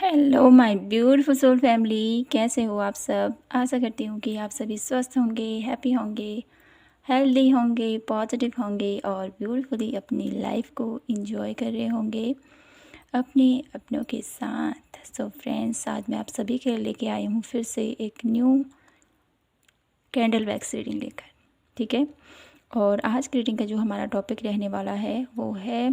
Hello my beautiful soul family, कैसे हो आप सब। आशा करती हूँ कि आप सभी स्वस्थ होंगे, हैप्पी होंगे, हेल्दी होंगे, पॉजिटिव होंगे और ब्यूटीफुली अपनी लाइफ को एंजॉय कर रहे होंगे अपने अपनों के साथ। सो फ्रेंड्स, आज मैं आप सभी के लिए लेके आई हूँ फिर से एक न्यू कैंडल वैक्स रीडिंग लेकर। ठीक है, और आज की रीडिंग का जो हमारा टॉपिक रहने वाला है वो है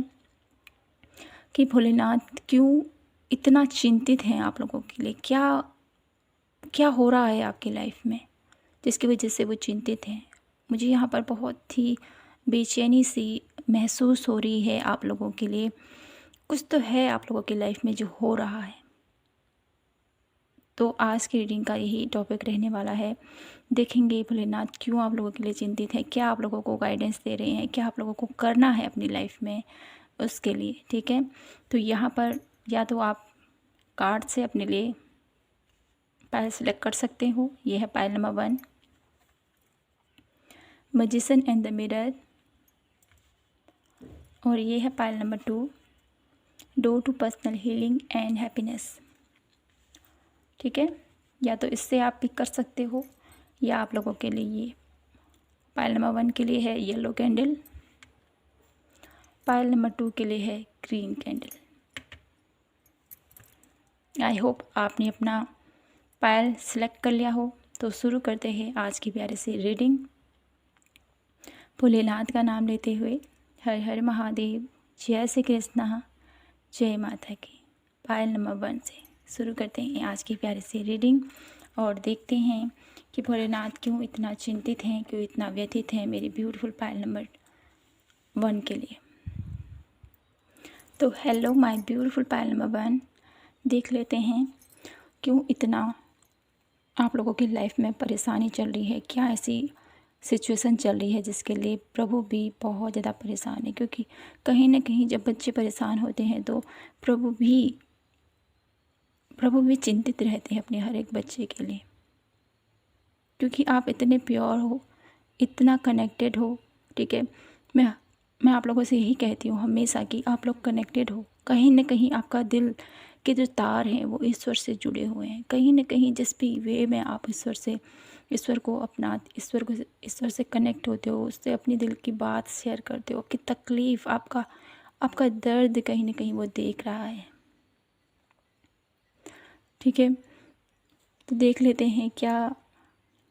कि भोलेनाथ क्यों इतना चिंतित हैं आप लोगों के लिए। क्या क्या हो रहा है आपकी लाइफ में जिसकी वजह से वो चिंतित हैं। मुझे यहाँ पर बहुत ही बेचैनी सी महसूस हो रही है आप लोगों के लिए। कुछ तो है आप लोगों की लाइफ में जो हो रहा है। तो आज की रीडिंग का यही टॉपिक रहने वाला है। देखेंगे भोलेनाथ क्यों आप लोगों के लिए चिंतित है, क्या आप लोगों को गाइडेंस दे रहे हैं, क्या आप लोगों को करना है अपनी लाइफ में उसके लिए। ठीक है, तो यहाँ पर या तो आप कार्ड से अपने लिए पायल सेलेक्ट कर सकते हो। ये है pile number 1, magician and the mirror. और ये है pile number 2, door to personal healing and happiness. ठीक है, या तो इससे आप पिक कर सकते हो या आप लोगों के लिए ये पायल नंबर 1 के लिए है येलो कैंडल, पायल नंबर 2 के लिए है ग्रीन कैंडल। आई होप आपने अपना पायल सेलेक्ट कर लिया हो। तो शुरू करते हैं आज की प्यारी सी रीडिंग। भोलेनाथ का नाम लेते हुए हर हर महादेव, जय श्री कृष्णा, जय माता की। पायल नंबर 1 से शुरू करते हैं आज की प्यारी सी रीडिंग और देखते हैं कि भोलेनाथ क्यों इतना चिंतित हैं, क्यों इतना व्यथित हैं मेरी ब्यूटीफुल पायल नंबर 1 के लिए। तो hello my beautiful pile number 1, देख लेते हैं क्यों इतना आप लोगों की लाइफ में परेशानी चल रही है। क्या ऐसी सिचुएशन चल रही है जिसके लिए प्रभु भी बहुत ज़्यादा परेशान है। क्योंकि कहीं ना कहीं जब बच्चे परेशान होते हैं तो प्रभु भी चिंतित रहते हैं अपने हर एक बच्चे के लिए। क्योंकि आप इतने प्योर हो, इतना कनेक्टेड हो। ठीक है, मैं आप लोगों से यही कहती हूँ हमेशा कि आप लोग कनेक्टेड हो। कहीं ना कहीं आपका दिल के जो तार हैं वो ईश्वर से जुड़े हुए हैं। कहीं ना कहीं जिस भी वे में आप ईश्वर से कनेक्ट होते हो, उससे अपनी दिल की बात शेयर करते हो, आपकी तकलीफ़, आपका दर्द कहीं ना कहीं वो देख रहा है। ठीक है, तो देख लेते हैं क्या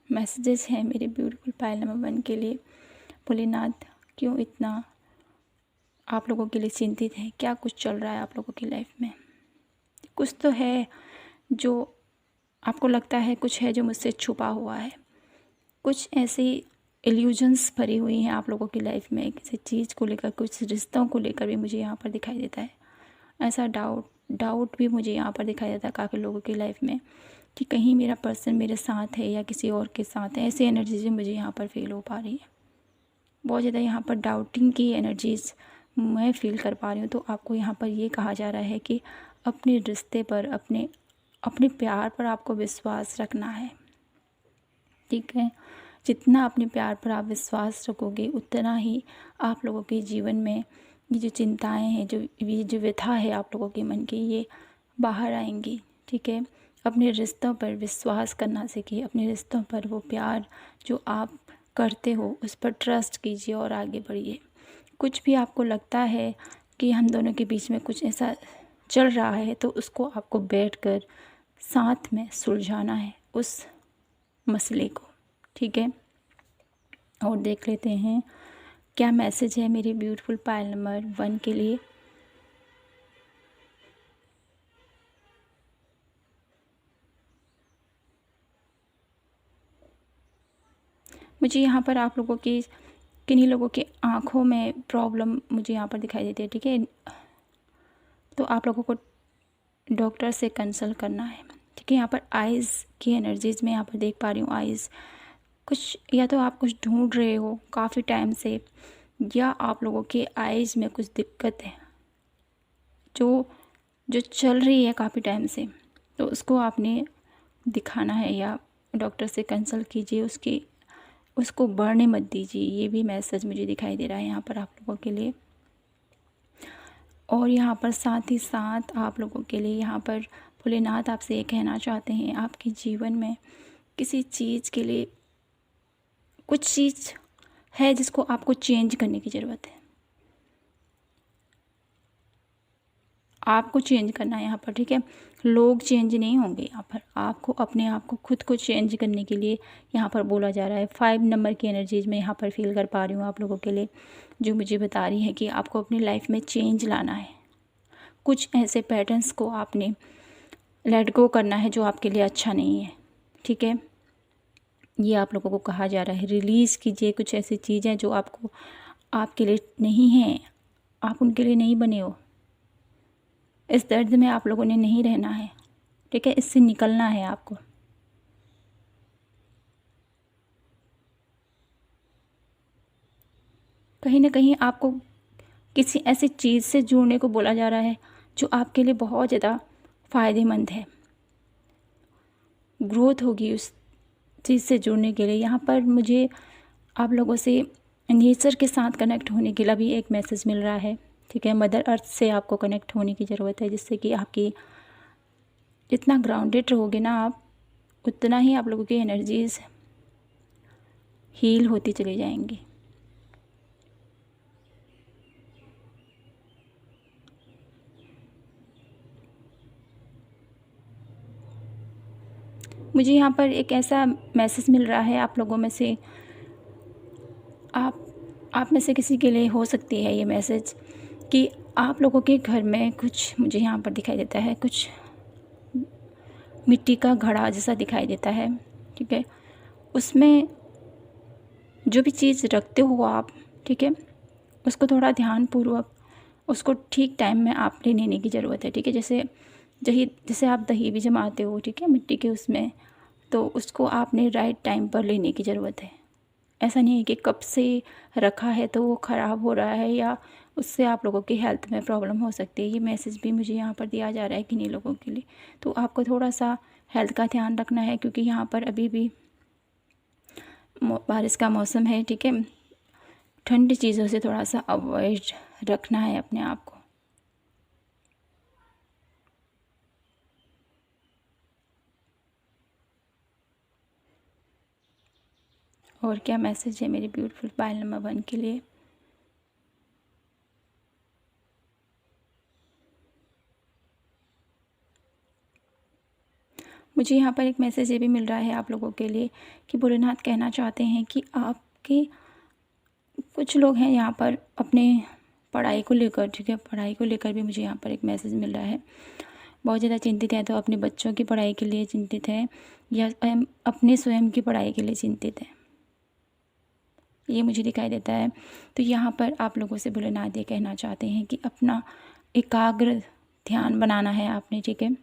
मैसेजेस हैं मेरे ब्यूटीफुल पायल नंबर 1 के लिए। भोलेनाथ क्यों इतना आप लोगों के लिए चिंतित है, क्या कुछ चल रहा है आप लोगों की लाइफ में। कुछ तो है जो आपको लगता है, कुछ है जो मुझसे छुपा हुआ है। कुछ ऐसी इल्यूजन्स भरी हुई हैं आप लोगों की लाइफ में किसी चीज़ को लेकर, कुछ रिश्तों को लेकर भी मुझे यहाँ पर दिखाई देता है। ऐसा डाउट भी मुझे यहाँ पर दिखाई देता है काफ़ी लोगों की लाइफ में कि कहीं मेरा पर्सन मेरे साथ है या किसी और के साथ है। ऐसी एनर्जीज मुझे यहाँ पर फील हो पा रही है। बहुत ज़्यादा यहाँ पर डाउटिंग की एनर्जीज मैं फील कर पा रही हूँ। तो आपको यहाँ पर ये कहा जा रहा है कि अपने रिश्ते पर, अपने प्यार पर आपको विश्वास रखना है। ठीक है, जितना अपने प्यार पर आप विश्वास रखोगे उतना ही आप लोगों के जीवन में ये जो चिंताएं हैं, ये जो व्यथा है आप लोगों के मन की, ये बाहर आएंगी। ठीक है, अपने रिश्तों पर विश्वास करना सीखिए। अपने रिश्तों पर वो प्यार जो आप करते हो उस पर ट्रस्ट कीजिए और आगे बढ़िए। कुछ भी आपको लगता है कि हम दोनों के बीच में कुछ ऐसा चल रहा है तो उसको आपको बैठकर साथ में सुलझाना है उस मसले को। ठीक है, और देख लेते हैं क्या मैसेज है मेरे ब्यूटीफुल पायल नंबर 1 के लिए। मुझे यहाँ पर आप लोगों की किन्हीं लोगों की आँखों में प्रॉब्लम मुझे यहाँ पर दिखाई देती है। ठीक है, तो आप लोगों को डॉक्टर से कंसल्ट करना है। ठीक है, यहाँ पर आइज़ की एनर्जीज में यहाँ पर देख पा रही हूँ। आइज़ कुछ, या तो आप कुछ ढूंढ रहे हो काफ़ी टाइम से, या आप लोगों के आइज़ में कुछ दिक्कत है जो जो चल रही है काफ़ी टाइम से, तो उसको आपने दिखाना है या डॉक्टर से कंसल्ट कीजिए। उसको बढ़ने मत दीजिए। ये भी मैसेज मुझे दिखाई दे रहा है यहाँ पर आप लोगों के लिए। और यहाँ पर साथ ही साथ आप लोगों के लिए यहाँ पर भोलेनाथ आपसे ये कहना चाहते हैं, आपके जीवन में किसी चीज़ के लिए कुछ चीज़ है जिसको आपको चेंज करने की ज़रूरत है। आपको चेंज करना है यहाँ पर, ठीक है। लोग चेंज नहीं होंगे यहाँ पर, आपको अपने आप को खुद को चेंज करने के लिए यहाँ पर बोला जा रहा है। 5 नंबर की एनर्जीज में यहाँ पर फील कर पा रही हूँ आप लोगों के लिए, जो मुझे बता रही है कि आपको अपनी लाइफ में चेंज लाना है। कुछ ऐसे पैटर्न्स को आपने लेट गो करना है जो आपके लिए अच्छा नहीं है, ठीक है। ये आप लोगों को कहा जा रहा है, रिलीज़ कीजिए कुछ ऐसी चीज़ें जो आपको आपके लिए नहीं हैं, आप उनके लिए नहीं बने हो। इस दर्द में आप लोगों ने नहीं रहना है, ठीक है। इससे निकलना है आपको। कहीं ना कहीं आपको किसी ऐसी चीज़ से जुड़ने को बोला जा रहा है जो आपके लिए बहुत ज़्यादा फ़ायदेमंद है। ग्रोथ होगी उस चीज़ से जुड़ने के लिए। यहाँ पर मुझे आप लोगों से नेचर के साथ कनेक्ट होने के लिए भी एक मैसेज मिल रहा है, ठीक है। मदर अर्थ से आपको कनेक्ट होने की ज़रूरत है, जिससे कि आपकी जितना ग्राउंडेड रहोगे ना आप, उतना ही आप लोगों की एनर्जीज़ हील होती चली जाएंगी। मुझे यहाँ पर एक ऐसा मैसेज मिल रहा है आप लोगों में से, आप में से किसी के लिए हो सकती है ये मैसेज, कि आप लोगों के घर में कुछ, मुझे यहाँ पर दिखाई देता है कुछ मिट्टी का घड़ा जैसा दिखाई देता है, ठीक है। उसमें जो भी चीज़ रखते हो आप, ठीक है, उसको थोड़ा ध्यानपूर्वक, उसको ठीक टाइम में आपने लेने की ज़रूरत है, ठीक है। जैसे आप दही भी जमाते हो, ठीक है, मिट्टी के उसमें, तो उसको आपने राइट टाइम पर लेने की ज़रूरत है। ऐसा नहीं है कि कब से रखा है तो वो ख़राब हो रहा है, या उससे आप लोगों की हेल्थ में प्रॉब्लम हो सकती है। ये मैसेज भी मुझे यहाँ पर दिया जा रहा है किन्हीं लोगों के लिए। तो आपको थोड़ा सा हेल्थ का ध्यान रखना है, क्योंकि यहाँ पर अभी भी बारिश का मौसम है, ठीक है। ठंडी चीज़ों से थोड़ा सा अवॉइड रखना है अपने आप को। और क्या मैसेज है मेरी ब्यूटीफुल पायल नंबर 1 के लिए? मुझे यहाँ पर एक मैसेज ये भी मिल रहा है आप लोगों के लिए, कि भोलेनाथ कहना चाहते हैं कि आपके कुछ लोग हैं यहाँ पर अपने पढ़ाई को लेकर, ठीक है, पढ़ाई को लेकर भी मुझे यहाँ पर एक मैसेज मिल रहा है। बहुत ज़्यादा चिंतित है, तो अपने बच्चों की पढ़ाई के लिए चिंतित है, या अपने स्वयं की पढ़ाई के लिए चिंतित है, ये मुझे दिखाई देता है। तो यहाँ पर आप लोगों से भोलेनाथ ये कहना चाहते हैं कि अपना एकाग्र ध्यान बनाना है आपने, ठीक है।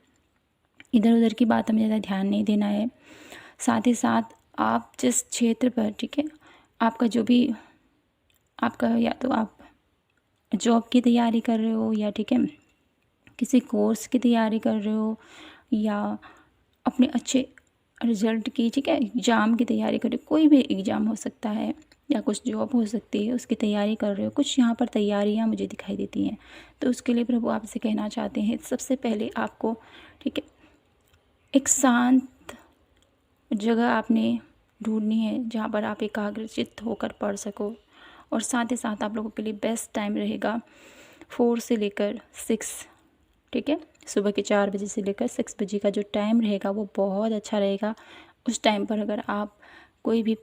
इधर उधर की बातों में ज़्यादा ध्यान नहीं देना है। साथ ही साथ आप जिस क्षेत्र पर, ठीक है, आपका जो भी आपका, या तो आप जॉब की तैयारी कर रहे हो, या ठीक है किसी कोर्स की तैयारी कर रहे हो, या अपने अच्छे रिजल्ट की, ठीक है, एग्ज़ाम की तैयारी कर रहे हो, कोई भी एग्ज़ाम हो सकता है, या कुछ जॉब हो सकती है, उसकी तैयारी कर रहे हो। कुछ यहाँ पर तैयारियाँ मुझे दिखाई देती हैं, तो उसके लिए प्रभु आपसे कहना चाहते हैं, सबसे पहले आपको, ठीक है, एक शांत जगह आपने ढूंढनी है जहाँ पर आप एकाग्रचित्त होकर पढ़ सको। और साथ ही साथ आप लोगों के लिए बेस्ट टाइम रहेगा 4 से लेकर 6, ठीक है, सुबह के 4 बजे से लेकर 6 बजे का जो टाइम रहेगा वो बहुत अच्छा रहेगा। उस टाइम पर अगर आप कोई भी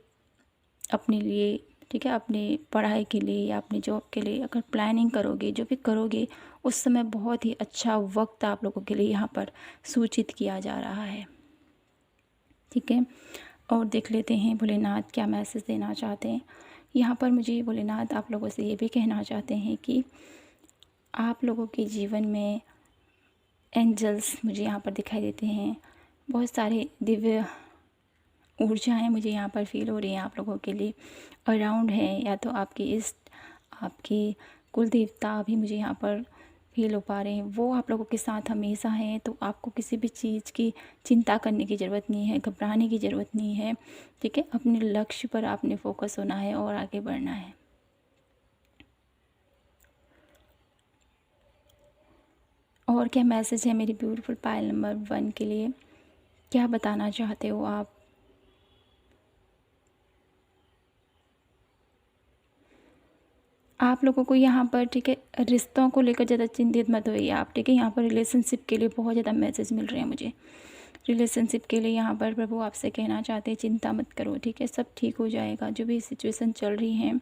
अपने लिए, ठीक है, अपनी पढ़ाई के लिए या अपनी जॉब के लिए अगर प्लानिंग करोगे, जो भी करोगे, उस समय बहुत ही अच्छा वक्त आप लोगों के लिए यहाँ पर सूचित किया जा रहा है, ठीक है। और देख लेते हैं भोलेनाथ क्या मैसेज देना चाहते हैं। यहाँ पर मुझे भोलेनाथ आप लोगों से ये भी कहना चाहते हैं कि आप लोगों के जीवन में एंजल्स मुझे यहाँ पर दिखाई देते हैं। बहुत सारे दिव्य ऊर्जाएं मुझे यहाँ पर फील हो रही हैं आप लोगों के लिए अराउंड है, या तो आपके इष्ट, आपके कुल देवता भी मुझे यहाँ पर फील हो पा रहे हैं, वो आप लोगों के साथ हमेशा हैं। तो आपको किसी भी चीज़ की चिंता करने की ज़रूरत नहीं है, घबराने की ज़रूरत नहीं है, ठीक है। अपने लक्ष्य पर आपने फोकस होना है और आगे बढ़ना है। और क्या मैसेज है मेरी ब्यूटीफुल पायल नंबर 1 के लिए, क्या बताना चाहते हो आप। आप लोगों को यहाँ पर, ठीक है, रिश्तों को लेकर ज़्यादा चिंतित मत होइए आप, ठीक है। यहाँ पर रिलेशनशिप के लिए बहुत ज़्यादा मैसेज मिल रहे हैं मुझे। रिलेशनशिप के लिए यहाँ पर प्रभु आपसे कहना चाहते हैं चिंता मत करो, ठीक है, सब ठीक हो जाएगा। जो भी सिचुएशन चल रही हैं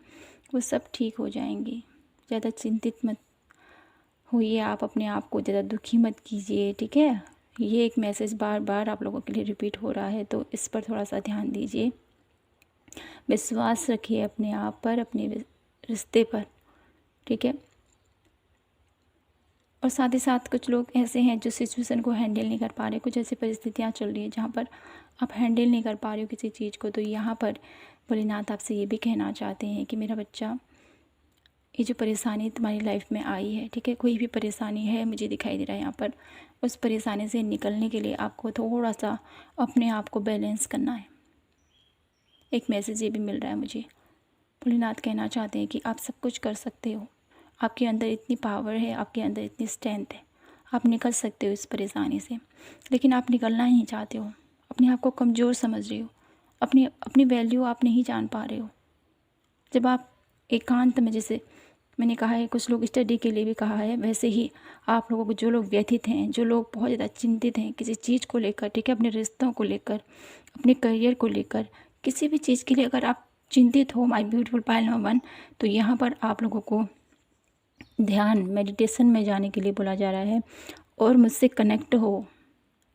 वो सब ठीक हो जाएंगी। ज़्यादा चिंतित मत होइए आप, अपने आप को ज़्यादा दुखी मत कीजिए, ठीक है। ये एक मैसेज बार बार आप लोगों के लिए रिपीट हो रहा है, तो इस पर थोड़ा सा ध्यान दीजिए। विश्वास रखिए अपने आप पर, अपने रिश्ते पर, ठीक है। और साथ ही साथ कुछ लोग ऐसे हैं जो सिचुएशन को हैंडल नहीं कर पा रहे, कुछ ऐसी परिस्थितियाँ चल रही हैं जहाँ पर आप हैंडल नहीं कर पा रहे हो किसी चीज़ को। तो यहाँ पर भोलेनाथ आपसे ये भी कहना चाहते हैं कि मेरा बच्चा, ये जो परेशानी तुम्हारी लाइफ में आई है, ठीक है, कोई भी परेशानी है मुझे दिखाई दे रहा है यहाँ पर, उस परेशानी से निकलने के लिए आपको थोड़ा सा अपने आप को बैलेंस करना है। एक मैसेज ये भी मिल रहा है मुझे। भोलेनाथ कहना चाहते हैं कि आप सब कुछ कर सकते हो, आपके अंदर इतनी पावर है, आपके अंदर इतनी स्ट्रेंथ है, आप निकल सकते हो इस परेशानी से। लेकिन आप निकलना ही नहीं चाहते हो, अपने आप को कमज़ोर समझ रहे हो, अपनी अपनी वैल्यू आप नहीं जान पा रहे हो। जब आप एकांत में, जैसे मैंने कहा है कुछ लोग स्टडी के लिए भी कहा है, वैसे ही आप लोगों को, जो लोग व्यथित हैं, जो लोग बहुत ज़्यादा चिंतित हैं किसी चीज़ को लेकर, ठीक है, अपने रिश्तों को लेकर, अपने करियर को लेकर, किसी भी चीज़ के लिए अगर आप चिंतित हो माय ब्यूटीफुल पायल नंबर 1, तो यहाँ पर आप लोगों को ध्यान मेडिटेशन में जाने के लिए बोला जा रहा है और मुझसे कनेक्ट हो।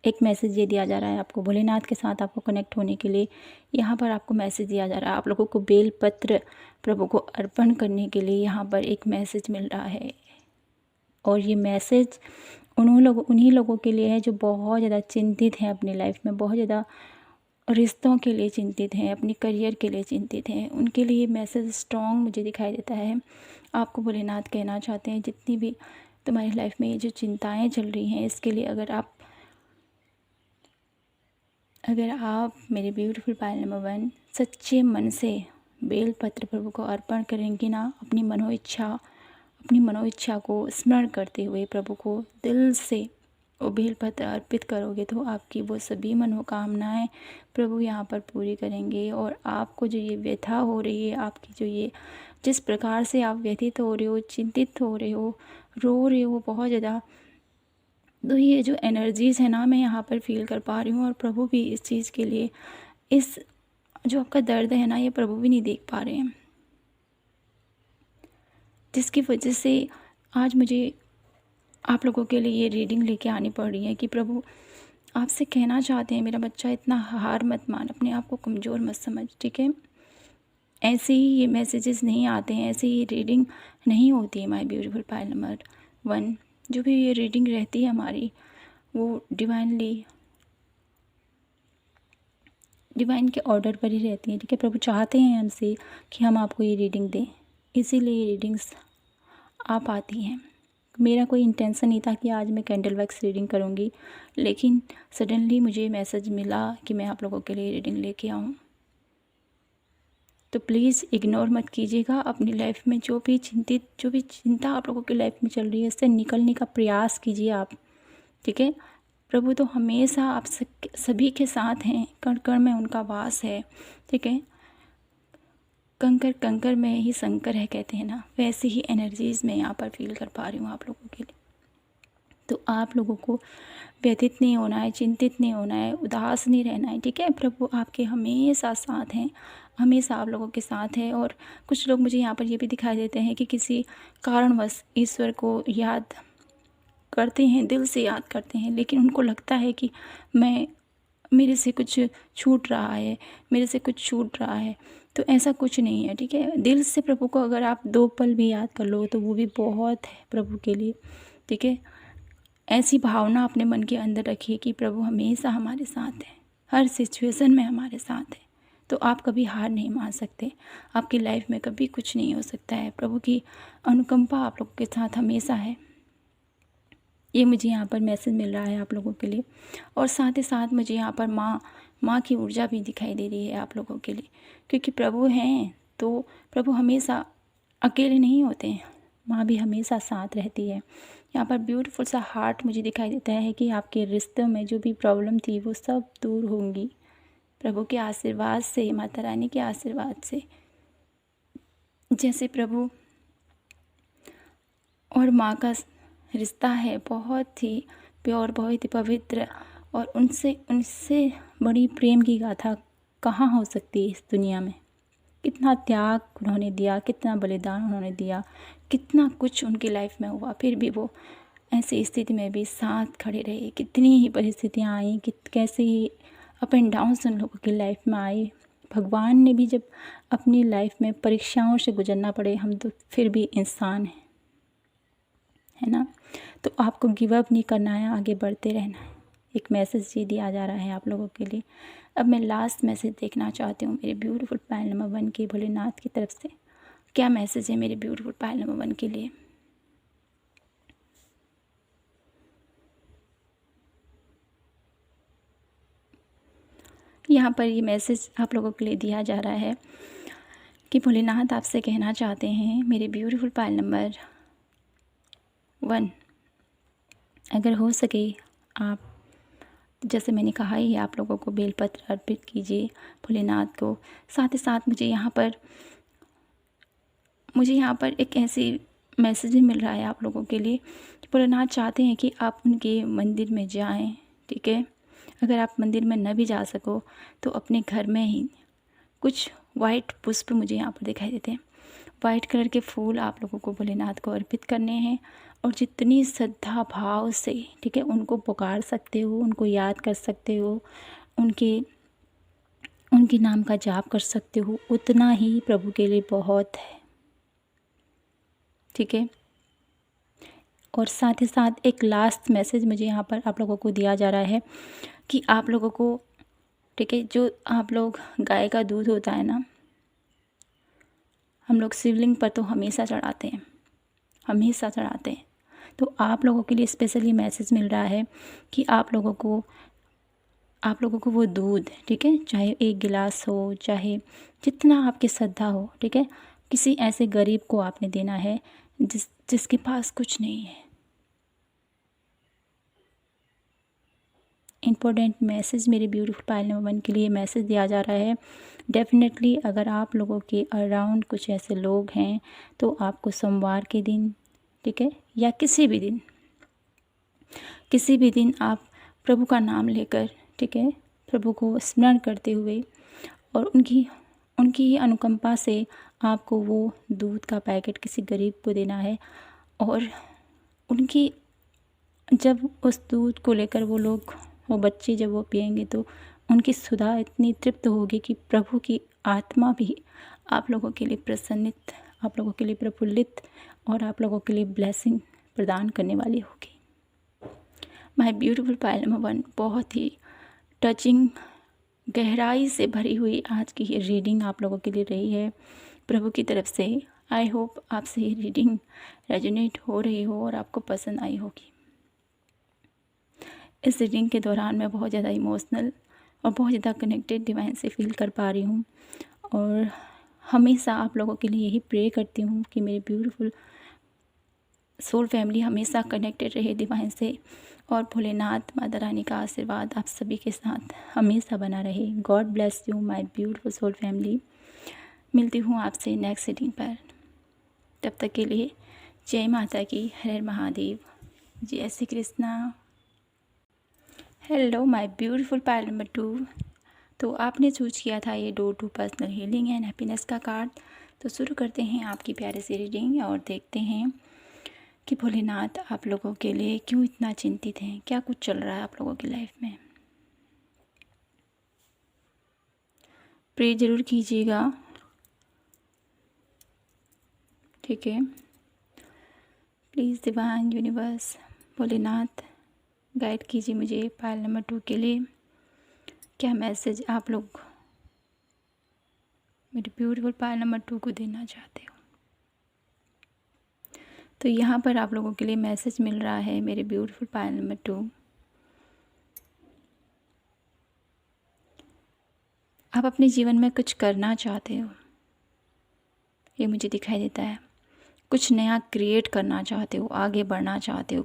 एक मैसेज ये दिया जा रहा है आपको, भोलेनाथ के साथ आपको कनेक्ट होने के लिए यहाँ पर आपको मैसेज दिया जा रहा है। आप लोगों को बेल पत्र प्रभु को अर्पण करने के लिए यहाँ पर एक मैसेज मिल रहा है। और ये मैसेज उन्हीं लोगों के लिए है जो बहुत ज़्यादा चिंतित हैं अपनी लाइफ में, बहुत ज़्यादा रिश्तों के लिए चिंतित हैं, अपनी करियर के लिए चिंतित हैं। उनके लिए मैसेज स्ट्रॉन्ग मुझे दिखाई देता है। आपको भोलेनाथ कहना चाहते हैं जितनी भी तुम्हारी लाइफ में ये जो चिंताएं चल रही हैं, इसके लिए अगर आप मेरे ब्यूटीफुल पायल नंबर 1 सच्चे मन से बेल पत्र प्रभु को अर्पण करेंगी ना, अपनी मनोइच्छा को स्मरण करते हुए प्रभु को दिल से वो बेल पत्र अर्पित करोगे, तो आपकी वो सभी मनोकामनाएं प्रभु यहाँ पर पूरी करेंगे। और आपको जो ये व्यथा हो रही है, आपकी जो ये जिस प्रकार से आप व्यथित हो रहे हो, चिंतित हो रहे हो, रो रहे हो बहुत ज़्यादा, तो ये जो एनर्जीज़ है ना, मैं यहाँ पर फील कर पा रही हूँ। और प्रभु भी इस चीज़ के लिए, इस जो आपका दर्द है ना, ये प्रभु भी नहीं देख पा रहे हैं, जिसकी वजह से आज मुझे आप लोगों के लिए ये रीडिंग लेके आनी पड़ रही है कि प्रभु आपसे कहना चाहते हैं मेरा बच्चा, इतना हार मत मान, अपने आप को कमज़ोर मत समझ, ठीक है। ऐसे ही ये मैसेजेस नहीं आते हैं, ऐसे ही रीडिंग नहीं होती है माय ब्यूटीफुल पायल नंबर 1। जो भी ये रीडिंग रहती है हमारी, वो डिवाइन के ऑर्डर पर ही रहती है, ठीक है। प्रभु चाहते हैं हमसे कि हम आपको ये रीडिंग दें, इसीलिए ये रीडिंग्स आप आती हैं। मेरा कोई इंटेंशन नहीं था कि आज मैं कैंडल वैक्स रीडिंग करूँगी, लेकिन सडनली मुझे मैसेज मिला कि मैं आप लोगों के लिए रीडिंग लेके आऊँ। तो प्लीज़ इग्नोर मत कीजिएगा। अपनी लाइफ में जो भी चिंता आप लोगों की लाइफ में चल रही है, इससे निकलने का प्रयास कीजिए आप, ठीक है। प्रभु तो हमेशा आप सभी के साथ हैं, कण कण में उनका वास है, ठीक है। कंकर कंकर में ही शंकर है कहते हैं ना, वैसे ही एनर्जीज़ मैं यहाँ पर फील कर पा रही हूँ आप लोगों के लिए। तो आप लोगों को व्यथित नहीं होना है, चिंतित नहीं होना है, उदास नहीं रहना है, ठीक है। प्रभु आपके हमेशा साथ हैं, हमेशा आप लोगों के साथ है। और कुछ लोग मुझे यहाँ पर ये भी दिखाई देते हैं कि किसी कारणवश ईश्वर को याद करते हैं, दिल से याद करते हैं, लेकिन उनको लगता है कि मेरे से कुछ छूट रहा है, तो ऐसा कुछ नहीं है, ठीक है। दिल से प्रभु को अगर आप 2 पल भी याद कर लो तो वो भी बहुत है प्रभु के लिए, ठीक है। ऐसी भावना अपने मन के अंदर रखिए कि प्रभु हमेशा हमारे साथ है, हर सिचुएशन में हमारे साथ है। तो आप कभी हार नहीं मान सकते, आपकी लाइफ में कभी कुछ नहीं हो सकता है। प्रभु की अनुकंपा आप लोगों के साथ हमेशा है। ये मुझे यहाँ पर मैसेज मिल रहा है आप लोगों के लिए। और साथ ही साथ मुझे यहाँ पर माँ की ऊर्जा भी दिखाई दे रही है आप लोगों के लिए, क्योंकि प्रभु हैं तो प्रभु हमेशा अकेले नहीं होते हैं, माँ भी हमेशा साथ रहती है। यहाँ पर ब्यूटीफुल सा हार्ट मुझे दिखाई देता है कि आपके रिश्तों में जो भी प्रॉब्लम थी वो सब दूर होंगी प्रभु के आशीर्वाद से, माता रानी के आशीर्वाद से। जैसे प्रभु और माँ का रिश्ता है बहुत ही प्योर, बहुत ही पवित्र, और उनसे उनसे बड़ी प्रेम की गाथा कहाँ हो सकती है इस दुनिया में। कितना त्याग उन्होंने दिया, कितना बलिदान उन्होंने दिया, कितना कुछ उनकी लाइफ में हुआ, फिर भी वो ऐसी स्थिति में भी साथ खड़े रहे। कितनी ही परिस्थितियाँ आई, कैसे ही अप एंड डाउन्स उन लोगों की लाइफ में आए। भगवान ने भी जब अपनी लाइफ में परीक्षाओं से गुजरना पड़े, हम तो फिर भी इंसान हैं, है ना। तो आपको गिव अप नहीं करना है, आगे बढ़ते रहना है। एक मैसेज ये दिया जा रहा है आप लोगों के लिए। अब मैं लास्ट मैसेज देखना चाहती हूँ मेरे ब्यूटीफुल पायल नंबर 1 के भोलेनाथ की तरफ से। क्या मैसेज है मेरे ब्यूटीफुल पायल नंबर 1 के लिए? यहाँ पर ये मैसेज आप लोगों के लिए दिया जा रहा है कि भोलेनाथ आपसे कहना चाहते हैं मेरे ब्यूटीफुल पायल नंबर 1, अगर हो सके आप, जैसे मैंने कहा ही, आप लोगों को बेलपत्र अर्पित कीजिए भोलेनाथ को। साथ ही साथ मुझे यहाँ पर एक ऐसी मैसेज मिल रहा है आप लोगों के लिए कि भोलेनाथ चाहते हैं कि आप उनके मंदिर में जाएं, ठीक है। अगर आप मंदिर में न भी जा सको तो अपने घर में ही कुछ वाइट पुष्प मुझे यहाँ पर दिखाई देते हैं। वाइट कलर के फूल आप लोगों को भोलेनाथ को अर्पित करने हैं, और जितनी श्रद्धा भाव से, ठीक है, उनको पुकार सकते हो, उनको याद कर सकते हो, उनके नाम का जाप कर सकते हो, उतना ही प्रभु के लिए बहुत है, ठीक है। और साथ ही साथ एक लास्ट मैसेज मुझे यहाँ पर आप लोगों को दिया जा रहा है कि आप लोगों को, ठीक है, जो आप लोग गाय का दूध होता है ना, हम लोग शिवलिंग पर तो हमेशा चढ़ाते हैं, हमेशा चढ़ाते हैं। तो आप लोगों के लिए स्पेशली मैसेज मिल रहा है कि आप लोगों को वो दूध, ठीक है, चाहे 1 गिलास हो, चाहे जितना आपकी श्रद्धा हो, ठीक है, किसी ऐसे गरीब को आपने देना है जिसके पास कुछ नहीं है। इम्पोर्टेंट मैसेज मेरे ब्यूटीफुल पायल नंबर 1 के लिए मैसेज दिया जा रहा है। डेफिनेटली अगर आप लोगों के अराउंड कुछ ऐसे लोग हैं तो आपको सोमवार के दिन, ठीक है, या किसी भी दिन आप प्रभु का नाम लेकर, ठीक है, प्रभु को स्मरण करते हुए और उनकी ही अनुकंपा से आपको वो दूध का पैकेट किसी गरीब को देना है। और उनकी, जब उस दूध को लेकर वो बच्चे जब वो पिएंगे तो उनकी सुधा इतनी तृप्त होगी कि प्रभु की आत्मा भी आप लोगों के लिए प्रसन्नित, आप लोगों के लिए प्रफुल्लित, और आप लोगों के लिए ब्लेसिंग प्रदान करने वाली होगी। माय ब्यूटीफुल पायल नंबर 1, बहुत ही टचिंग, गहराई से भरी हुई आज की ये रीडिंग आप लोगों के लिए रही है प्रभु की तरफ से। आई होप आपसे ये रीडिंग रेजोनेट हो रही हो और आपको पसंद आई होगी। इस रीडिंग के दौरान मैं बहुत ज़्यादा इमोशनल और बहुत ज़्यादा कनेक्टेड डिवाइन से फील कर पा रही हूँ, और हमेशा आप लोगों के लिए यही प्रे करती हूँ कि मेरी ब्यूटीफुल सोल फैमिली हमेशा कनेक्टेड रहे डिवाइन से, और भोलेनाथ माता रानी का आशीर्वाद आप सभी के साथ हमेशा बना रहे। God bless you my beautiful soul family. मिलती हूँ आपसे नेक्स्ट रीडिंग पर। तब तक के लिए जय माता की, हर हर महादेव, जय Shri Krishna. Hello my beautiful pile number 2। तो आपने चूज किया था ये door to personal healing and happiness का कार्ड। तो शुरू करते हैं आपकी प्यारे सी रीडिंग और देखते हैं कि भोलेनाथ आप लोगों के लिए क्यों इतना चिंतित हैं, क्या कुछ चल रहा है आप लोगों की लाइफ में। प्रे ज़रूर कीजिएगा, ठीक है। Please divine universe Bholenath guide कीजिए मुझे पायल नंबर 2 के लिए। क्या मैसेज आप लोग मेरे ब्यूटीफुल पायल नंबर 2 को देना चाहते हो। तो यहाँ पर आप लोगों के लिए मैसेज मिल रहा है मेरे ब्यूटीफुल पायल नंबर 2। आप अपने जीवन में कुछ करना चाहते हो, ये मुझे दिखाई देता है। कुछ नया क्रिएट करना चाहते हो, आगे बढ़ना चाहते हो,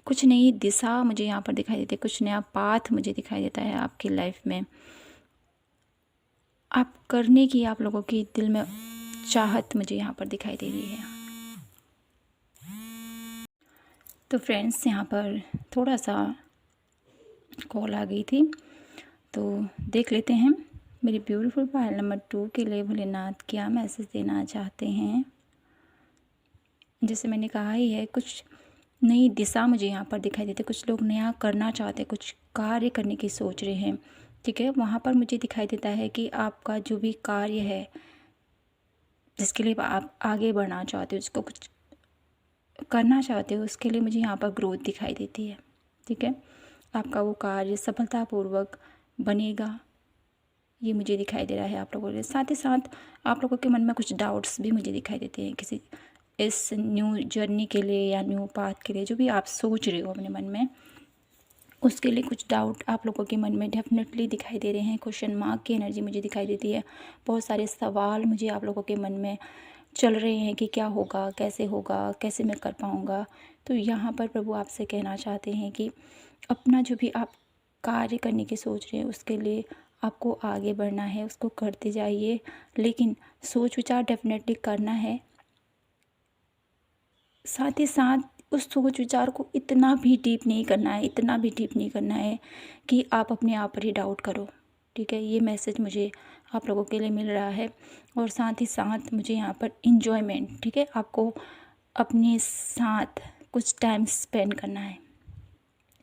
कुछ नई दिशा मुझे यहाँ पर दिखाई देती है, कुछ नया पाथ मुझे दिखाई देता है आपकी लाइफ में। आप करने की आप लोगों की दिल में चाहत मुझे यहाँ पर दिखाई दे रही है। तो फ्रेंड्स, यहाँ पर थोड़ा सा कॉल आ गई थी, तो देख लेते हैं मेरी ब्यूटीफुल पायल नंबर 2 के लिए भोलेनाथ क्या मैसेज देना चाहते हैं। जैसे मैंने कहा ही है, कुछ नई दिशा मुझे यहाँ पर दिखाई देती है, कुछ लोग नया करना चाहते हैं, कुछ कार्य करने की सोच रहे हैं, ठीक है। वहाँ पर मुझे दिखाई देता है कि आपका जो भी कार्य है, जिसके लिए आप आगे बढ़ना चाहते हो, जिसको कुछ करना चाहते हो, उसके लिए मुझे यहाँ पर ग्रोथ दिखाई देती है, ठीक है। आपका वो कार्य सफलतापूर्वक बनेगा, ये मुझे दिखाई दे रहा है आप लोगों के। साथ ही साथ आप लोगों के मन में कुछ डाउट्स भी मुझे दिखाई देते हैं किसी इस न्यू जर्नी के लिए या न्यू पाथ के लिए, जो भी आप सोच रहे हो अपने मन में, उसके लिए कुछ डाउट आप लोगों के मन में डेफिनेटली दिखाई दे रहे हैं। क्वेश्चन मार्क की एनर्जी मुझे दिखाई देती है। बहुत सारे सवाल मुझे आप लोगों के मन में चल रहे हैं कि क्या होगा, कैसे मैं कर पाऊँगा। तो यहाँ पर प्रभु आपसे कहना चाहते हैं कि अपना जो भी आप कार्य करने की सोच रहे हैं, उसके लिए आपको आगे बढ़ना है, उसको करते जाइए, लेकिन सोच विचार डेफिनेटली करना है। साथ ही साथ उस सोच विचार को इतना भी डीप नहीं करना है कि आप अपने आप पर ही डाउट करो, ठीक है। ये मैसेज मुझे आप लोगों के लिए मिल रहा है। और साथ ही साथ मुझे यहाँ पर इन्जॉयमेंट, ठीक है, आपको अपने साथ कुछ टाइम स्पेंड करना है।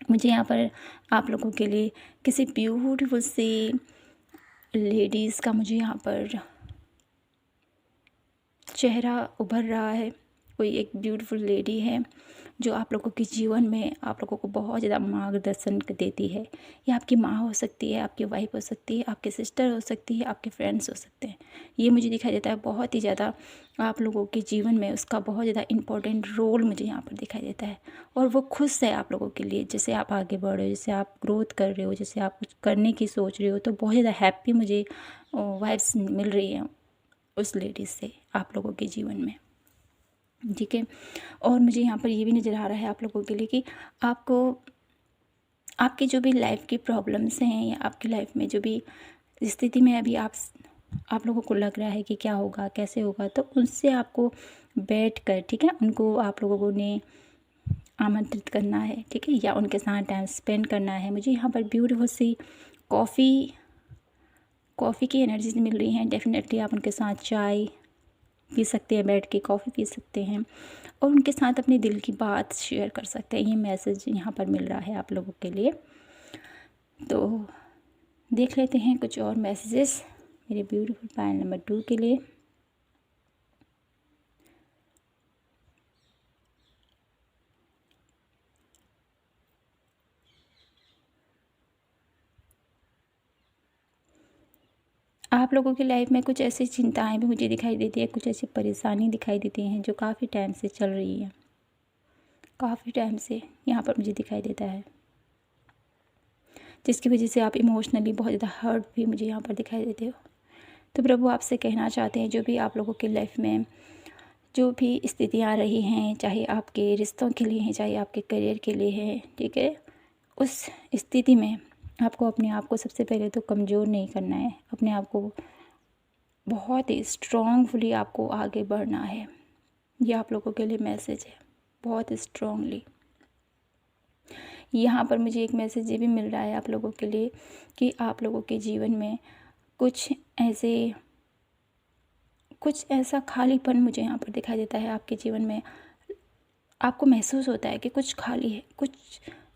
मुझे यहाँ पर आप लोगों के लिए किसी ब्यूटीफुल सी लेडीज़ का मुझे यहाँ पर चेहरा उभर रहा है। कोई एक ब्यूटीफुल लेडी है जो आप लोगों के जीवन में आप लोगों को बहुत ज़्यादा मार्गदर्शन देती है। ये आपकी माँ हो सकती है, आपकी वाइफ हो सकती है, आपके सिस्टर हो सकती है, आपके फ्रेंड्स हो सकते हैं। ये मुझे दिखाई देता है बहुत ही ज़्यादा आप लोगों के जीवन में उसका बहुत ज़्यादा इम्पोर्टेंट रोल मुझे यहाँ पर दिखाई देता है। और वो खुश है आप लोगों के लिए, जैसे आप आगे बढ़ रहे हो, जैसे आप ग्रोथ कर रहे हो, जैसे आप कुछ करने की सोच रहे हो, तो बहुत ज़्यादा हैप्पी मुझे वाइब्स मिल रही हैं उस लेडीज़ से आप लोगों के जीवन में, ठीक है। और मुझे यहाँ पर ये भी नज़र आ रहा है आप लोगों के लिए कि आपको आपकी जो भी लाइफ की प्रॉब्लम्स हैं या आपकी लाइफ में जो भी स्थिति में अभी आप लोगों को लग रहा है कि क्या होगा, कैसे होगा, तो उनसे आपको बैठ कर, ठीक है, उनको आप लोगों ने आमंत्रित करना है, ठीक है, या उनके साथ टाइम स्पेंड करना है। मुझे यहाँ पर ब्यूटीफुल सी कॉफ़ी की एनर्जीज मिल रही हैं। डेफिनेटली आप उनके साथ चाय पी सकते हैं, बैठ के कॉफ़ी पी सकते हैं और उनके साथ अपने दिल की बात शेयर कर सकते हैं। ये मैसेज यहाँ पर मिल रहा है आप लोगों के लिए। तो देख लेते हैं कुछ और मैसेजेस मेरे ब्यूटीफुल पायल नंबर 2 के लिए। आप लोगों की लाइफ में कुछ ऐसी चिंताएं भी मुझे दिखाई देती है, कुछ ऐसी परेशानी दिखाई देती हैं जो काफ़ी टाइम से चल रही है, काफ़ी टाइम से यहाँ पर मुझे दिखाई देता है, जिसकी वजह से आप इमोशनली बहुत ज़्यादा हर्ट भी मुझे यहाँ पर दिखाई देते हो। तो प्रभु आपसे कहना चाहते हैं, जो भी आप लोगों की लाइफ में जो भी स्थितियाँ रही हैं, चाहे आपके रिश्तों के लिए हैं, चाहे आपके करियर के लिए है, ठीक है, उस स्थिति में आपको अपने आप को सबसे पहले तो कमज़ोर नहीं करना है। अपने आप को बहुत ही स्ट्रॉन्गफुली आपको आगे बढ़ना है। ये आप लोगों के लिए मैसेज है, बहुत स्ट्रॉन्गली। यहाँ पर मुझे एक मैसेज ये भी मिल रहा है आप लोगों के लिए कि आप लोगों के जीवन में कुछ ऐसा खालीपन मुझे यहाँ पर दिखाई देता है। आपके जीवन में आपको महसूस होता है कि कुछ खाली है,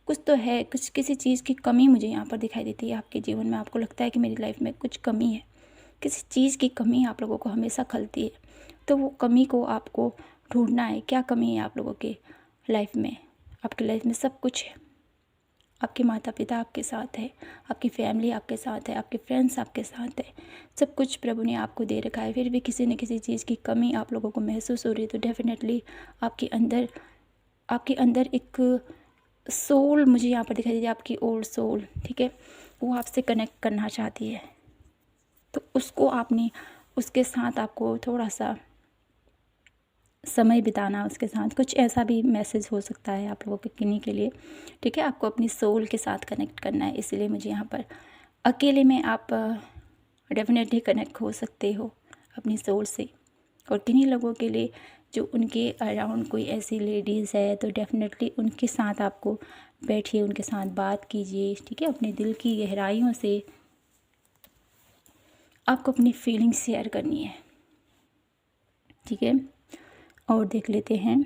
कुछ तो है, किसी चीज़ की कमी मुझे यहाँ पर दिखाई देती है आपके जीवन में। आपको लगता है कि मेरी लाइफ में कुछ कमी है, किसी चीज़ की कमी आप लोगों को हमेशा खलती है। तो वो कमी को आपको ढूंढना है, क्या कमी है आप लोगों के लाइफ में। आपकी लाइफ में सब कुछ है, आपके माता पिता आपके साथ है, आपकी फैमिली आपके साथ है, आपके फ्रेंड्स आपके साथ है, सब कुछ प्रभु ने आपको दे रखा है। फिर भी किसी न किसी चीज़ की कमी आप लोगों को महसूस हो रही है, तो डेफिनेटली आपके अंदर एक सोल मुझे यहाँ पर दिखाई दे रही है, आपकी ओल्ड सोल, ठीक है, वो आपसे कनेक्ट करना चाहती है। तो उसके साथ आपको थोड़ा सा समय बिताना उसके साथ, कुछ ऐसा भी मैसेज हो सकता है आप लोगों के किन्हीं के लिए। ठीक है, आपको अपनी सोल के साथ कनेक्ट करना है, इसलिए मुझे यहाँ पर अकेले में आप डेफिनेटली कनेक्ट हो सकते हो अपनी सोल से। और किन्हीं लोगों के लिए जो उनके अराउंड कोई ऐसी लेडीज़ है तो डेफिनेटली उनके साथ आपको बैठिए, उनके साथ बात कीजिए। ठीक है, अपने दिल की गहराइयों से आपको अपनी फीलिंग्स शेयर करनी है। ठीक है, और देख लेते हैं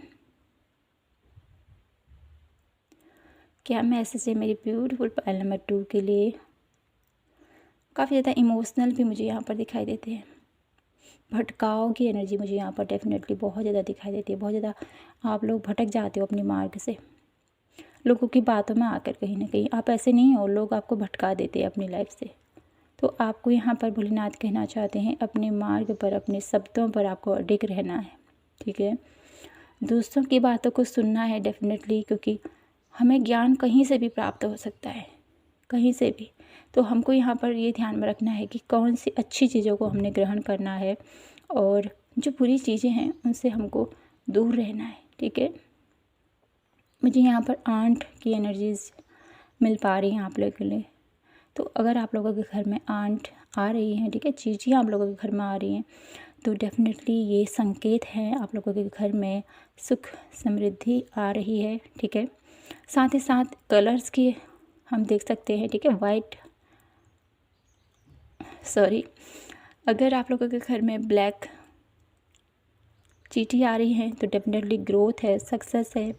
क्या मैसेज है मेरी ब्यूटीफुल पायल नंबर 2 के लिए। काफ़ी ज़्यादा इमोशनल भी मुझे यहाँ पर दिखाई देते हैं। भटकाव की एनर्जी मुझे यहाँ पर डेफिनेटली बहुत ज़्यादा दिखाई देती है। बहुत ज़्यादा आप लोग भटक जाते हो अपने मार्ग से, लोगों की बातों में आकर कहीं ना कहीं आप ऐसे नहीं हो, लोग आपको भटका देते हैं अपनी लाइफ से। तो आपको यहाँ पर भोलेनाथ कहना चाहते हैं अपने मार्ग पर, अपने शब्दों पर आपको अडिग रहना है। ठीक है, दूसरों की बातों को सुनना है डेफिनेटली, क्योंकि हमें ज्ञान कहीं से भी प्राप्त हो सकता है, कहीं से भी। तो हमको यहाँ पर ये ध्यान में रखना है कि कौन सी अच्छी चीज़ों को हमने ग्रहण करना है और जो बुरी चीज़ें हैं उनसे हमको दूर रहना है। ठीक है, मुझे यहाँ पर आंट की एनर्जीज मिल पा रही हैं आप लोगों के लिए। तो अगर आप लोगों के घर में आंट आ रही हैं, ठीक है, चीज़ें आप लोगों के घर में आ रही हैं, तो डेफिनेटली ये संकेत है आप लोगों के घर में सुख समृद्धि आ रही है। ठीक है, साथ ही साथ कलर्स की हम देख सकते हैं। ठीक है, अगर आप लोगों के घर में ब्लैक चीटी आ रही है तो डेफिनेटली ग्रोथ है, सक्सेस है।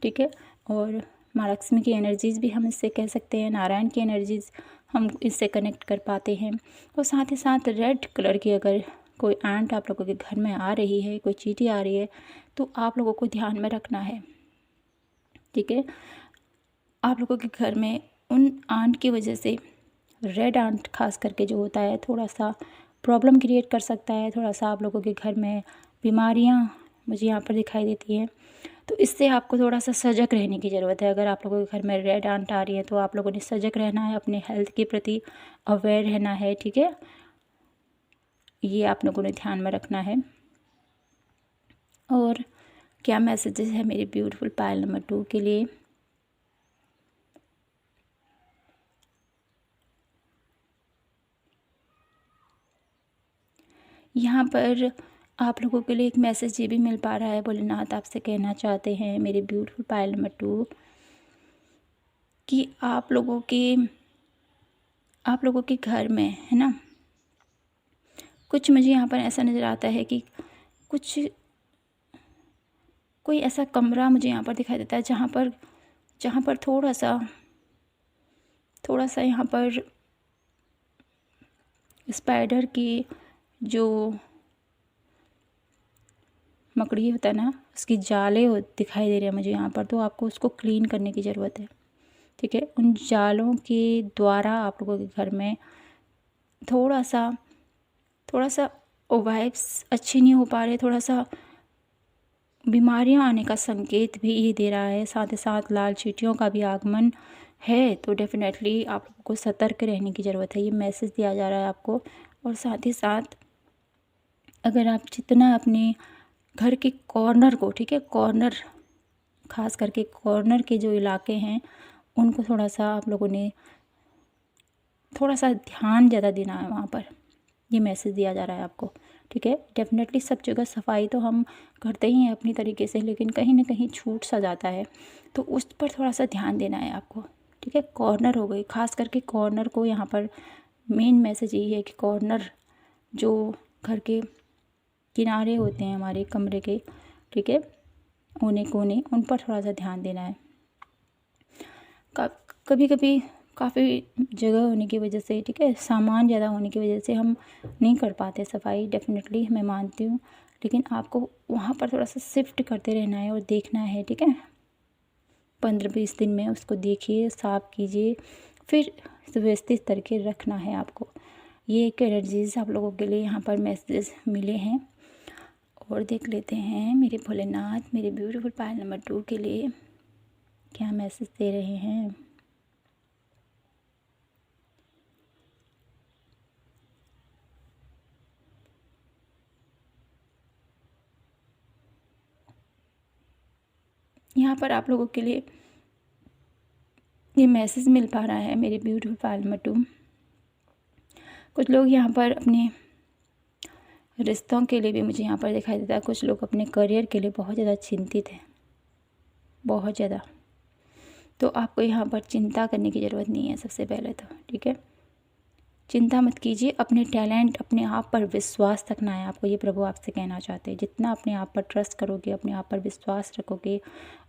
ठीक है, और माँ लक्ष्मी की एनर्जीज़ भी हम इससे कह सकते हैं, नारायण की एनर्जीज़ हम इससे कनेक्ट कर पाते हैं। और साथ ही साथ रेड कलर की अगर कोई आंट आप लोगों के घर में आ रही है, कोई चीटी आ रही है, तो आप लोगों को ध्यान में रखना है। ठीक है, आप लोगों के घर में उन आंट की वजह से, रेड आंट खास करके जो होता है, थोड़ा सा प्रॉब्लम क्रिएट कर सकता है। थोड़ा सा आप लोगों के घर में बीमारियां मुझे यहाँ पर दिखाई देती हैं। तो इससे आपको थोड़ा सा सजग रहने की ज़रूरत है। अगर आप लोगों के घर में रेड आंट आ रही है तो आप लोगों ने सजग रहना है, अपने हेल्थ के प्रति अवेयर रहना है। ठीक है, ये आप लोगों ने ध्यान में रखना है। और क्या मैसेजेस है मेरी ब्यूटीफुल पायल नंबर 2 के लिए। यहाँ पर आप लोगों के लिए एक मैसेज ये भी मिल पा रहा है, भोलेनाथ आपसे कहना चाहते हैं मेरे ब्यूटीफुल पायल नंबर 2 कि आप लोगों के घर में है ना, कुछ मुझे यहाँ पर ऐसा नज़र आता है कि कोई ऐसा कमरा मुझे यहाँ पर दिखाई देता है जहाँ पर थोड़ा सा यहाँ पर स्पाइडर की जो मकड़ी होता है ना, उसकी जाले दिखाई दे रहे हैं मुझे यहाँ पर। तो आपको उसको क्लीन करने की ज़रूरत है। ठीक है, उन जालों के द्वारा आप लोगों के घर में थोड़ा सा वाइब्स अच्छी नहीं हो पा रहे, थोड़ा सा बीमारियां आने का संकेत भी ये दे रहा है। साथ ही साथ लाल चींटियों का भी आगमन है। तो डेफिनेटली आप लोगों को सतर्क रहने की ज़रूरत है, ये मैसेज दिया जा रहा है आपको। और साथ ही साथ अगर आप जितना अपने घर के कॉर्नर को, ठीक है, कॉर्नर खास करके कॉर्नर के जो इलाके हैं उनको थोड़ा सा आप लोगों ने थोड़ा सा ध्यान ज़्यादा देना है वहाँ पर, ये मैसेज दिया जा रहा है आपको। ठीक है, डेफिनेटली सब जगह सफाई तो हम करते ही हैं अपनी तरीके से, लेकिन कहीं ना कहीं छूट सा जाता है, तो उस पर थोड़ा सा ध्यान देना है आपको। ठीक है, कॉर्नर हो गई, खास करके कॉर्नर को यहाँ पर मेन मैसेज यही है कि कॉर्नर जो घर के किनारे होते हैं हमारे कमरे के, ठीक है, कोने कोने, उन पर थोड़ा सा ध्यान देना है। कभी कभी काफ़ी जगह होने की वजह से, ठीक है, सामान ज़्यादा होने की वजह से हम नहीं कर पाते सफाई, डेफिनेटली मैं मानती हूँ, लेकिन आपको वहाँ पर थोड़ा सा शिफ्ट करते रहना है और देखना है। ठीक है, 15-20 दिन में उसको देखिए, साफ़ कीजिए, फिर व्यवस्थित करके रखना है आपको। ये एक एनर्जीज आप लोगों के लिए यहाँ पर मैसेज मिले हैं। और देख लेते हैं मेरे भोलेनाथ मेरे ब्यूटीफुल पायल नंबर 2 के लिए क्या मैसेज दे रहे हैं। यहाँ पर आप लोगों के लिए ये मैसेज मिल पा रहा है मेरे ब्यूटीफुल पायल नंबर 2। कुछ लोग यहाँ पर अपने रिश्तों के लिए भी मुझे यहाँ पर दिखाई देता है। कुछ लोग अपने करियर के लिए बहुत ज़्यादा चिंतित हैं, बहुत ज़्यादा। तो आपको यहाँ पर चिंता करने की ज़रूरत नहीं है सबसे पहले तो, ठीक है। चिंता मत कीजिए, अपने टैलेंट, अपने आप पर विश्वास रखना है आपको, ये प्रभु आपसे कहना चाहते हैं। जितना अपने आप पर ट्रस्ट करोगे, अपने आप पर विश्वास रखोगे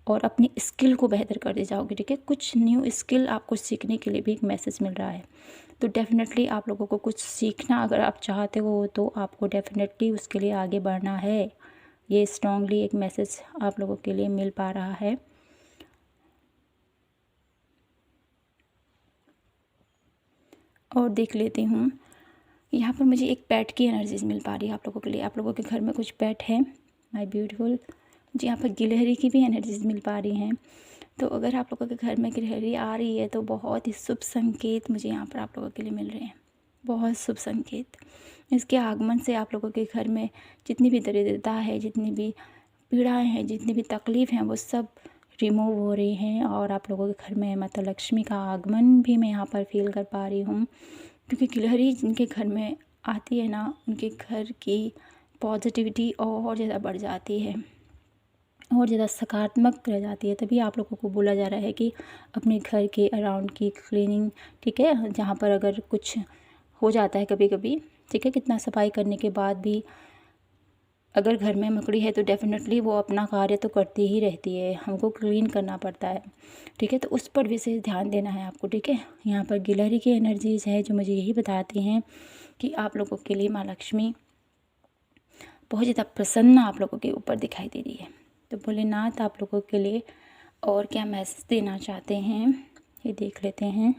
और अपनी स्किल को बेहतर करते जाओगे, ठीक है। कुछ न्यू स्किल आपको सीखने के लिए भी एक मैसेज मिल रहा है। तो डेफिनेटली आप लोगों को कुछ सीखना अगर आप चाहते हो तो आपको डेफिनेटली उसके लिए आगे बढ़ना है। ये स्ट्रांगली एक मैसेज आप लोगों के लिए मिल पा रहा है। और देख लेती हूँ, यहाँ पर मुझे एक पेट की एनर्जीज मिल पा रही है आप लोगों के लिए। आप लोगों के घर में कुछ पेट है माय ब्यूटीफुल। मुझे यहाँ पर गिलहरी की भी एनर्जीज मिल पा रही हैं। तो अगर आप लोगों के घर में गिलहरी आ रही है तो बहुत ही शुभ संकेत मुझे यहाँ पर आप लोगों के लिए मिल रहे हैं, बहुत शुभ संकेत। इसके आगमन से आप लोगों के घर में जितनी भी दरिद्रता है, जितनी भी पीड़ाएं हैं, जितनी भी तकलीफ़ हैं, वो सब रिमूव हो रही हैं। और आप लोगों के घर में माता लक्ष्मी का आगमन भी मैं यहाँ पर फील कर पा रही हूँ, क्योंकि गिलहरी जिनके घर में आती है ना, उनके घर की पॉजिटिविटी और ज़्यादा बढ़ जाती है और ज़्यादा सकारात्मक रह जाती है। तभी आप लोगों को बोला जा रहा है कि अपने घर के अराउंड की क्लीनिंग, ठीक है, जहाँ पर अगर कुछ हो जाता है कभी कभी, ठीक है, कितना सफाई करने के बाद भी अगर घर में मकड़ी है तो डेफिनेटली वो अपना कार्य तो करती ही रहती है, हमको क्लीन करना पड़ता है, ठीक है। तो उस पर विशेष ध्यान देना है आपको, ठीक है। यहाँ पर गिलहरी की एनर्जीज है जो मुझे यही बताती हैं कि आप लोगों के लिए माँ लक्ष्मी बहुत ज़्यादा प्रसन्न आप लोगों के ऊपर दिखाई दे रही है। तो भोलेनाथ आप लोगों के लिए और क्या मैसेज देना चाहते हैं ये देख लेते हैं।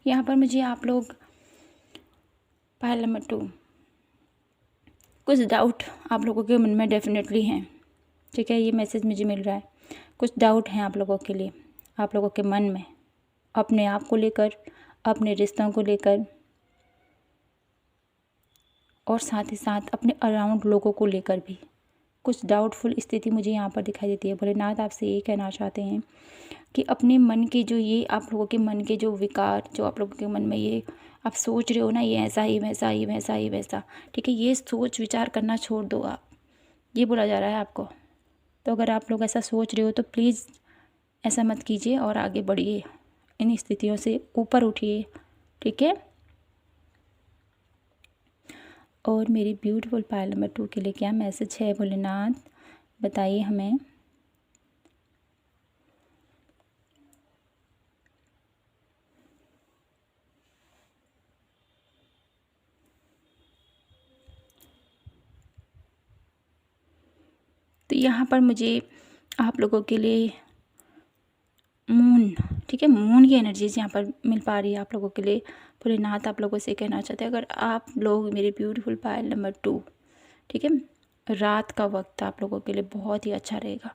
यहाँ पर मुझे आप लोग पायल नंबर 2, कुछ डाउट आप लोगों के मन में डेफिनेटली हैं, ठीक है। ये मैसेज मुझे मिल रहा है, कुछ डाउट हैं आप लोगों के लिए, आप लोगों के मन में, अपने आप को लेकर, अपने रिश्तों को लेकर और साथ ही साथ अपने अराउंड लोगों को लेकर भी कुछ डाउटफुल स्थिति मुझे यहाँ पर दिखाई देती है। भोलेनाथ आपसे ये कहना चाहते हैं कि अपने मन के जो ये आप लोगों के मन के जो विकार, जो आप लोगों के मन में ये आप सोच रहे हो ना, ये ऐसा ही वैसा ही वैसा ही वैसा, ठीक है, ये सोच विचार करना छोड़ दो आप, ये बोला जा रहा है आपको। तो अगर आप लोग ऐसा सोच रहे हो तो प्लीज़ ऐसा मत कीजिए और आगे बढ़िए, इन स्थितियों से ऊपर उठिए, ठीक है। और मेरी ब्यूटीफुल पायल नंबर 2 के लिए क्या मैसेज है भोलेनाथ, बताइए हमें। तो यहाँ पर मुझे आप लोगों के लिए मून, ठीक है, मून की एनर्जीज यहाँ पर मिल पा रही है आप लोगों के लिए। भोलेनाथ आप लोगों से कहना चाहते हैं, अगर आप लोग मेरे ब्यूटीफुल पायल नंबर 2, ठीक है, रात का वक्त आप लोगों के लिए बहुत ही अच्छा रहेगा,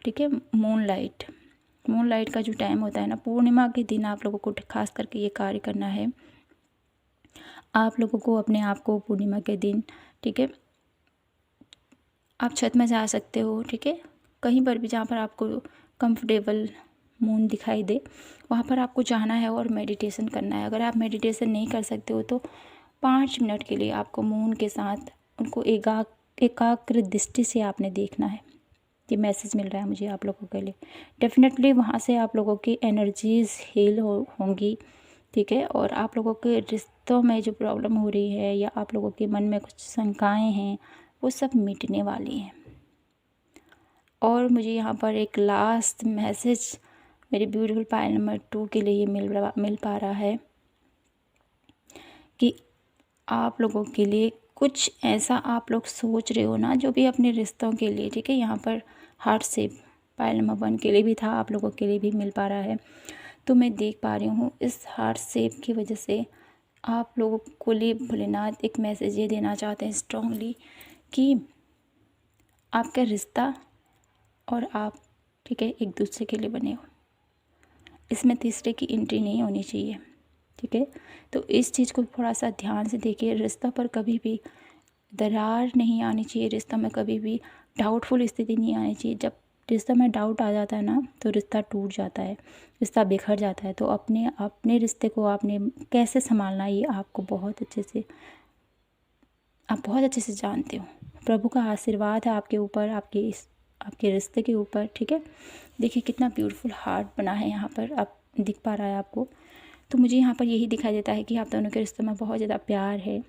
ठीक है। मून लाइट का जो टाइम होता है ना, पूर्णिमा के दिन आप लोगों को खास करके ये कार्य करना है। आप लोगों को अपने आप को पूर्णिमा के दिन, ठीक है, आप छत में जा सकते हो, ठीक है, कहीं पर भी जहाँ पर आपको कंफर्टेबल मून दिखाई दे वहाँ पर आपको जाना है और मेडिटेशन करना है। अगर आप मेडिटेशन नहीं कर सकते हो तो 5 मिनट के लिए आपको मून के साथ उनको एकाग्र दृष्टि से आपने देखना है। ये मैसेज मिल रहा है मुझे आप लोगों के लिए। डेफिनेटली वहाँ से आप लोगों की एनर्जीज हील होंगी, ठीक है। और आप लोगों के रिश्तों में जो प्रॉब्लम हो रही है या आप लोगों के मन में कुछ शंकाएँ हैं वो सब मिटने वाली हैं। और मुझे यहाँ पर एक लास्ट मैसेज मेरे ब्यूटीफुल पायल नंबर 2 के लिए मिल पा रहा है कि आप लोगों के लिए कुछ ऐसा आप लोग सोच रहे हो ना, जो भी अपने रिश्तों के लिए, ठीक है। यहाँ पर हार्ट शेप पायल नंबर 1 के लिए भी था, आप लोगों के लिए भी मिल पा रहा है। तो मैं देख पा रही हूँ इस हार्ट शेप की वजह से आप लोगों को लिए भोलेनाथ एक मैसेज ये देना चाहते हैं स्ट्रांगली कि आपका रिश्ता और आप, ठीक है, एक दूसरे के लिए बने हो। इसमें तीसरे की एंट्री नहीं होनी चाहिए, ठीक है। तो इस चीज़ को थोड़ा सा ध्यान से देखिए। रिश्ता पर कभी भी दरार नहीं आनी चाहिए, रिश्ता में कभी भी डाउटफुल स्थिति नहीं आनी चाहिए। जब रिश्ता में डाउट आ जाता है ना, तो रिश्ता टूट जाता है, रिश्ता बिखर जाता है। तो अपने अपने रिश्ते को आपने कैसे संभालना है, ये आपको आप बहुत अच्छे से जानते हो। प्रभु का आशीर्वाद है आपके ऊपर, आपके रिश्ते के ऊपर, ठीक है। देखिए कितना ब्यूटीफुल हार्ट बना है यहाँ पर, आप दिख पा रहा है आपको। तो मुझे यहाँ पर यही दिखाई देता है कि आप दोनों के रिश्ते में बहुत ज़्यादा प्यार है,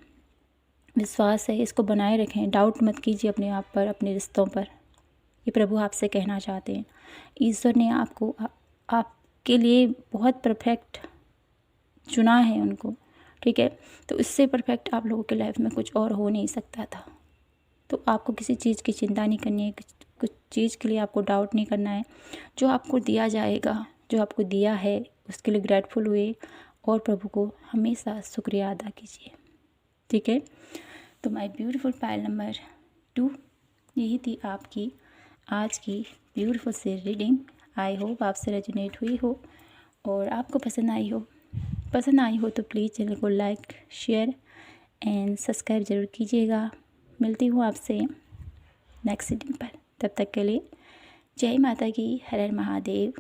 विश्वास है। इसको बनाए रखें, डाउट मत कीजिए अपने आप पर, अपने रिश्तों पर। ये प्रभु आपसे कहना चाहते हैं। ईश्वर ने आपको आपके लिए बहुत परफेक्ट चुना है उनको, ठीक है। तो इससे परफेक्ट आप लोगों के लाइफ में कुछ और हो नहीं सकता था। तो आपको किसी चीज़ की चिंता नहीं करनी है, कुछ चीज़ के लिए आपको डाउट नहीं करना है। जो आपको दिया जाएगा, जो आपको दिया है, उसके लिए ग्रेटफुल हुए और प्रभु को हमेशा शुक्रिया अदा कीजिए, ठीक है। तो माय ब्यूटीफुल पायल नंबर 2, यही थी आपकी आज की ब्यूटीफुल सी रीडिंग। आई होप आपसे रेजोनेट हुई हो और आपको पसंद आई हो। तो प्लीज़ चैनल को लाइक, शेयर एंड सब्सक्राइब ज़रूर कीजिएगा। मिलती हूँ आपसे नेक्स्ट रीडिंग पर। तब तक के लिए जय माता की, हर हर महादेव,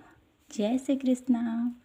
जय श्री कृष्णा।